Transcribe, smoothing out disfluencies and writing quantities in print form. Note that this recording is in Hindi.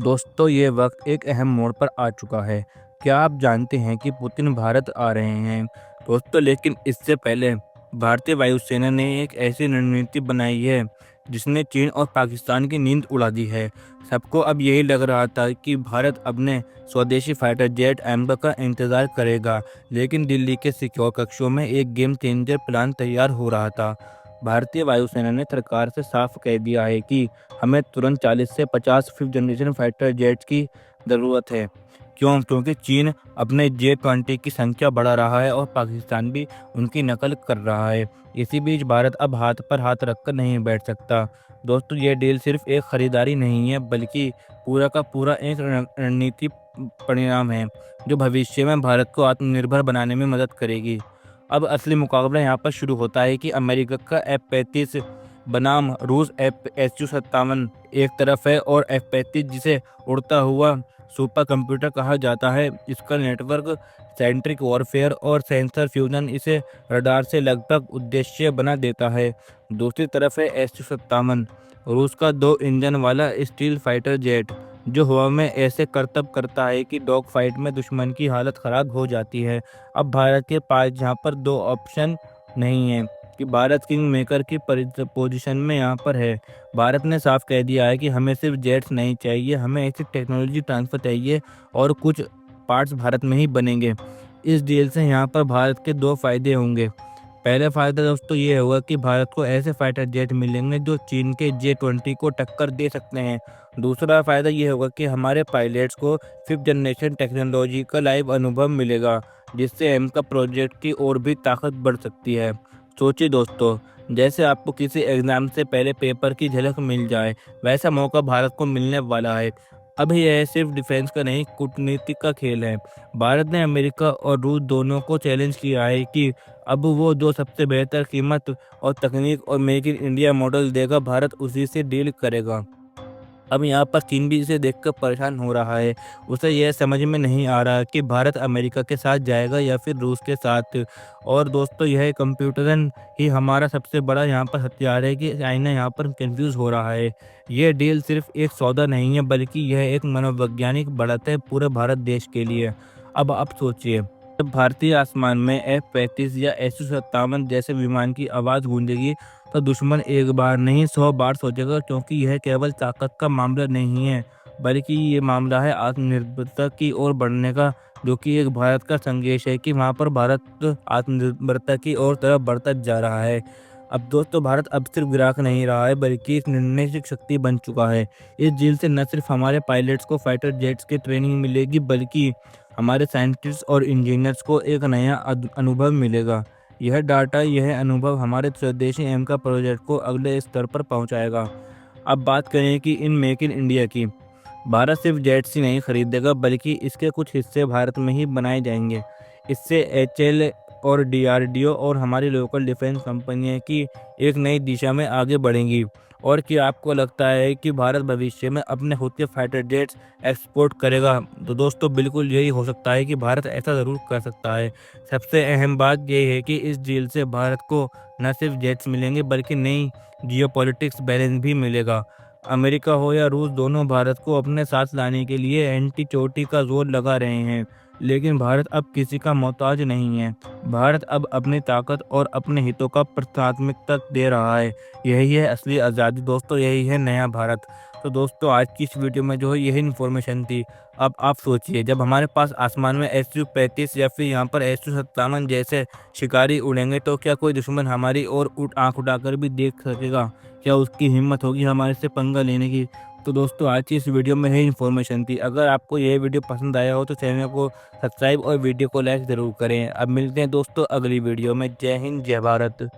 दोस्तों ये वक्त एक अहम मोड़ पर आ चुका है। क्या आप जानते हैं कि पुतिन भारत आ रहे हैं? दोस्तों लेकिन इससे पहले भारतीय वायुसेना ने एक ऐसी रणनीति बनाई है जिसने चीन और पाकिस्तान की नींद उड़ा दी है। सबको अब यही लग रहा था कि भारत अपने स्वदेशी फाइटर जेट एमबा का इंतजार करेगा, लेकिन दिल्ली के सिक्योर कक्षों में एक गेम चेंजर प्लान तैयार हो रहा था। भारतीय वायुसेना ने सरकार से साफ कह दिया है कि हमें तुरंत 40 से 50 फिफ्थ जनरेशन फाइटर जेट्स की ज़रूरत है। क्यों? क्योंकि चीन अपने J-20 की संख्या बढ़ा रहा है और पाकिस्तान भी उनकी नकल कर रहा है। इसी बीच भारत अब हाथ पर हाथ रखकर नहीं बैठ सकता। दोस्तों ये डील सिर्फ एक खरीदारी नहीं है, बल्कि पूरा का पूरा एक रणनीति परिणाम है जो भविष्य में भारत को आत्मनिर्भर बनाने में मदद करेगी। अब असली मुकाबला यहाँ पर शुरू होता है कि अमेरिका का F-35 बनाम रूस Su-57 एक तरफ है और F-35 जिसे उड़ता हुआ सुपर कंप्यूटर कहा जाता है। इसका नेटवर्क सेंट्रिक वॉरफेयर और सेंसर फ्यूजन इसे रडार से लगभग उद्देश्य बना देता है। दूसरी तरफ है Su-57 रूस का 2 इंजन वाला स्टील फाइटर जेट जो हवा में ऐसे करतब करता है कि डॉग फाइट में दुश्मन की हालत ख़राब हो जाती है। अब भारत के पास यहाँ पर 2 ऑप्शन नहीं है कि भारत किंग मेकर की पोजीशन में यहाँ पर है। भारत ने साफ कह दिया है कि हमें सिर्फ जेट्स नहीं चाहिए, हमें ऐसी टेक्नोलॉजी ट्रांसफ़र चाहिए और कुछ पार्ट्स भारत में ही बनेंगे। इस डील से यहाँ पर भारत के 2 फ़ायदे होंगे। पहला फ़ायदा दोस्तों ये होगा कि भारत को ऐसे फाइटर जेट मिलेंगे जो चीन के J-20 को टक्कर दे सकते हैं। दूसरा फ़ायदा ये होगा कि हमारे पायलट्स को 5th जनरेशन टेक्नोलॉजी का लाइव अनुभव मिलेगा, जिससे एमका प्रोजेक्ट की और भी ताकत बढ़ सकती है। सोचिए दोस्तों, जैसे आपको किसी एग्ज़ाम से पहले पेपर की झलक मिल जाए, वैसा मौका भारत को मिलने वाला है। अब यह सिर्फ डिफेंस का नहीं, कूटनीति का खेल है। भारत ने अमेरिका और रूस दोनों को चैलेंज किया है कि अब वो जो सबसे बेहतर कीमत और तकनीक और मेक इन इंडिया मॉडल देगा, भारत उसी से डील करेगा। अब यहाँ पर चीन भी इसे देखकर परेशान हो रहा है। उसे यह समझ में नहीं आ रहा कि भारत अमेरिका के साथ जाएगा या फिर रूस के साथ। और दोस्तों यह कंप्यूटरन ही हमारा सबसे बड़ा यहाँ पर हथियार है कि चाइना यहाँ पर कंफ्यूज हो रहा है। यह डील सिर्फ एक सौदा नहीं है, बल्कि यह एक मनोवैज्ञानिक बढ़त है पूरे भारत देश के लिए। अब आप सोचिए, जब भारतीय आसमान में F-35 या Su-57 जैसे विमान की आवाज़ गूंजेगी तो दुश्मन एक बार नहीं 100 बार सोचेगा, क्योंकि यह केवल ताकत का मामला नहीं है, बल्कि ये मामला है आत्मनिर्भरता की ओर बढ़ने का, जो कि एक भारत का संदेश है कि वहाँ पर भारत आत्मनिर्भरता की ओर तरफ बढ़ता जा रहा है। अब दोस्तों भारत अब सिर्फ ग्राहक नहीं रहा है, बल्कि एक निर्णायक शक्ति बन चुका है। इस डील से न सिर्फ हमारे पायलट्स को फाइटर जेट्स की ट्रेनिंग मिलेगी, बल्कि हमारे साइंटिस्ट और इंजीनियर्स को एक नया अनुभव मिलेगा। यह अनुभव हमारे स्वदेशी एमका प्रोजेक्ट को अगले स्तर पर पहुंचाएगा। अब बात करें कि इन मेक इन इंडिया की, भारत सिर्फ जेट्स ही नहीं खरीदेगा, बल्कि इसके कुछ हिस्से भारत में ही बनाए जाएंगे। इससे HAL और DRDO और हमारी लोकल डिफेंस कंपनियां की एक नई दिशा में आगे बढ़ेंगी। और क्या आपको लगता है कि भारत भविष्य में अपने खुद के फाइटर जेट्स एक्सपोर्ट करेगा? तो दोस्तों बिल्कुल यही हो सकता है कि भारत ऐसा ज़रूर कर सकता है। सबसे अहम बात यह है कि इस डील से भारत को न सिर्फ जेट्स मिलेंगे, बल्कि नई जियोपॉलिटिक्स बैलेंस भी मिलेगा। अमेरिका हो या रूस, दोनों भारत को अपने साथ लाने के लिए एंटी चोटी का जोर लगा रहे हैं, लेकिन भारत अब किसी का मोहताज नहीं है। भारत अब अपनी ताकत और अपने हितों का प्राथमिकता दे रहा है। यही है असली आज़ादी दोस्तों, यही है नया भारत। तो दोस्तों आज की इस वीडियो में जो है यही इन्फॉर्मेशन थी। अब आप सोचिए, जब हमारे पास आसमान में Su-35 या फिर यहाँ पर Su-57 जैसे शिकारी उड़ेंगे, तो क्या कोई दुश्मन हमारी ओर आँख उठाकर भी देख सकेगा? क्या उसकी हिम्मत होगी हमारे से पंगा लेने की? तो दोस्तों आज की इस वीडियो में यही इन्फॉर्मेशन थी। अगर आपको यह वीडियो पसंद आया हो तो चैनल को सब्सक्राइब और वीडियो को लाइक ज़रूर करें। अब मिलते हैं दोस्तों अगली वीडियो में। जय हिंद, जय भारत।